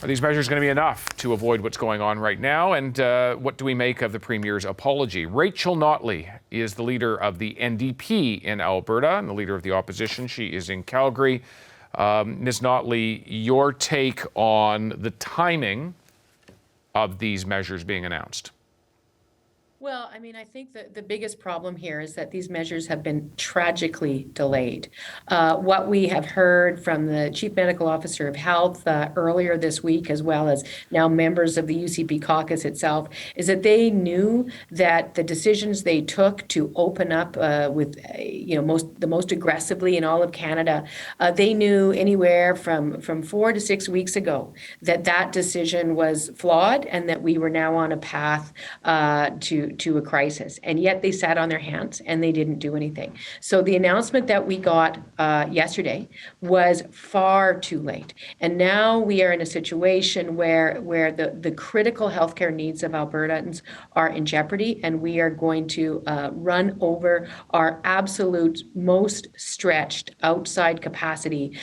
Are these measures going to be enough to avoid what's going on right now? And what do we make of the Premier's apology? Rachel Notley is the leader of the NDP in Alberta and the leader of the opposition. She is in Calgary. Ms. Notley, your take on the timing of these measures being announced? Well, I mean, I think that the biggest problem here is that these measures have been tragically delayed. What we have heard from the Chief Medical Officer of Health earlier this week, as well as now members of the UCP caucus itself, is that they knew that the decisions they took to open up with, the most aggressively in all of Canada, they knew anywhere from 4 to 6 weeks ago that decision was flawed and that we were now on a path to a crisis. And yet they sat on their hands and they didn't do anything. So the announcement that we got yesterday was far too late. And now we are in a situation where the critical healthcare needs of Albertans are in jeopardy, and we are going to run over our absolute most stretched outside capacity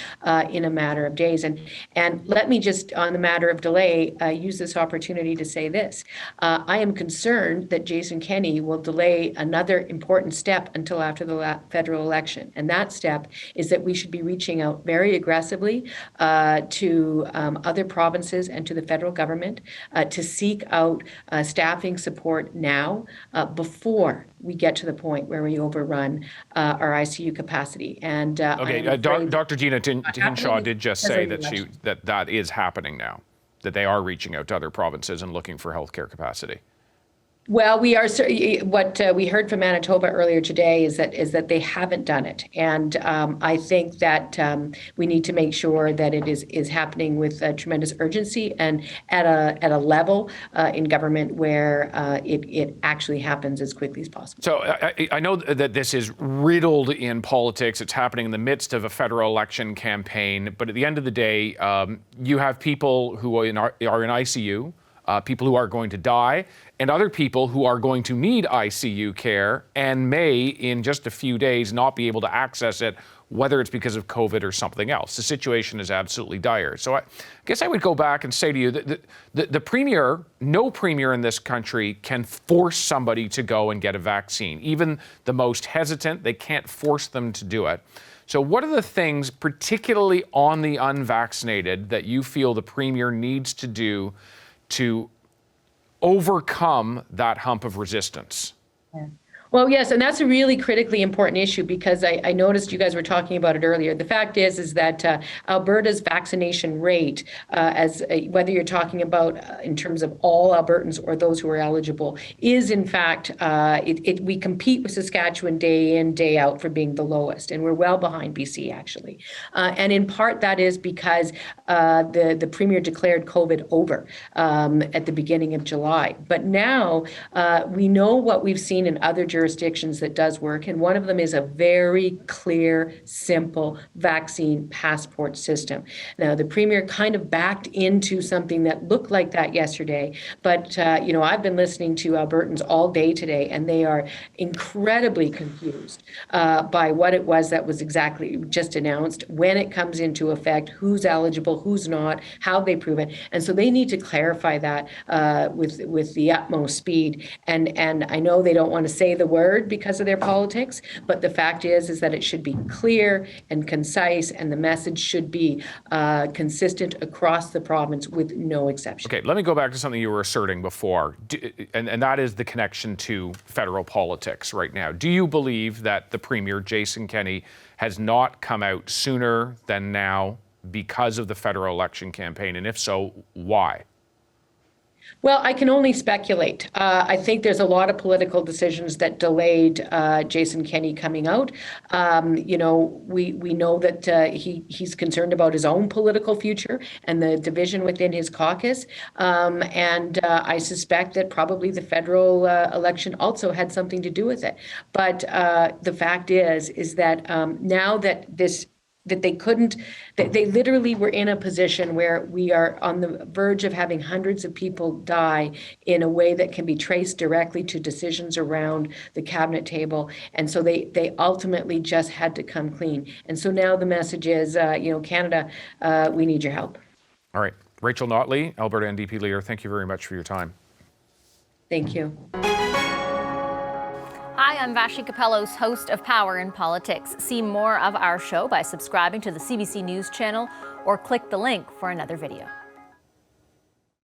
in a matter of days. And let me just, on the matter of delay, use this opportunity to say this. I am concerned that Jason Kenney will delay another important step until after the federal election. And that step is that we should be reaching out very aggressively to other provinces and to the federal government to seek out staffing support now before we get to the point where we overrun our ICU capacity. And Dr. Gina Hinshaw did just say that is happening now, that they are reaching out to other provinces and looking for healthcare capacity. Well, we are. What we heard from Manitoba earlier today is that they haven't done it, and I think that we need to make sure that it is happening with tremendous urgency and at a level in government where it actually happens as quickly as possible. So I know that this is riddled in politics. It's happening in the midst of a federal election campaign, but at the end of the day, you have people who are in ICU. People who are going to die, and other people who are going to need ICU care and may, in just a few days, not be able to access it, whether it's because of COVID or something else. The situation is absolutely dire. So I guess I would go back and say to you that the Premier, no Premier in this country can force somebody to go and get a vaccine. Even the most hesitant, they can't force them to do it. So what are the things, particularly on the unvaccinated, that you feel the Premier needs to do to overcome that hump of resistance? Yeah. Well, yes, and that's a really critically important issue because I noticed you guys were talking about it earlier. The fact is that Alberta's vaccination rate, whether you're talking about in terms of all Albertans or those who are eligible, is in fact, we compete with Saskatchewan day in, day out for being the lowest, and we're well behind BC actually. And in part that is because the Premier declared COVID over at the beginning of July. But now we know what we've seen in other jurisdictions that does work, and one of them is a very clear, simple vaccine passport system. Now, the Premier kind of backed into something that looked like that yesterday, but I've been listening to Albertans all day today, and they are incredibly confused by what it was that was exactly just announced, when it comes into effect, who's eligible, who's not, how they prove it, and so they need to clarify that with the utmost speed. And I know they don't want to say the word because of their politics, but the fact is that it should be clear and concise, and the message should be consistent across the province with no exception. Okay, let me go back to something you were asserting before, and that is the connection to federal politics right now. Do you believe that the Premier, Jason Kenney, has not come out sooner than now because of the federal election campaign? And if so, why? Well, I can only speculate. I think there's a lot of political decisions that delayed Jason Kenney coming out. We know that he's concerned about his own political future and the division within his caucus. And I suspect that probably the federal election also had something to do with it. But the fact is that now that they literally were in a position where we are on the verge of having hundreds of people die in a way that can be traced directly to decisions around the cabinet table. And so they ultimately just had to come clean. And so now the message is, Canada, we need your help. All right. Rachel Notley, Alberta NDP Leader, thank you very much for your time. Thank you. Hi, I'm Vashi Capellos, host of Power in Politics. See more of our show by subscribing to the CBC News channel or click the link for another video.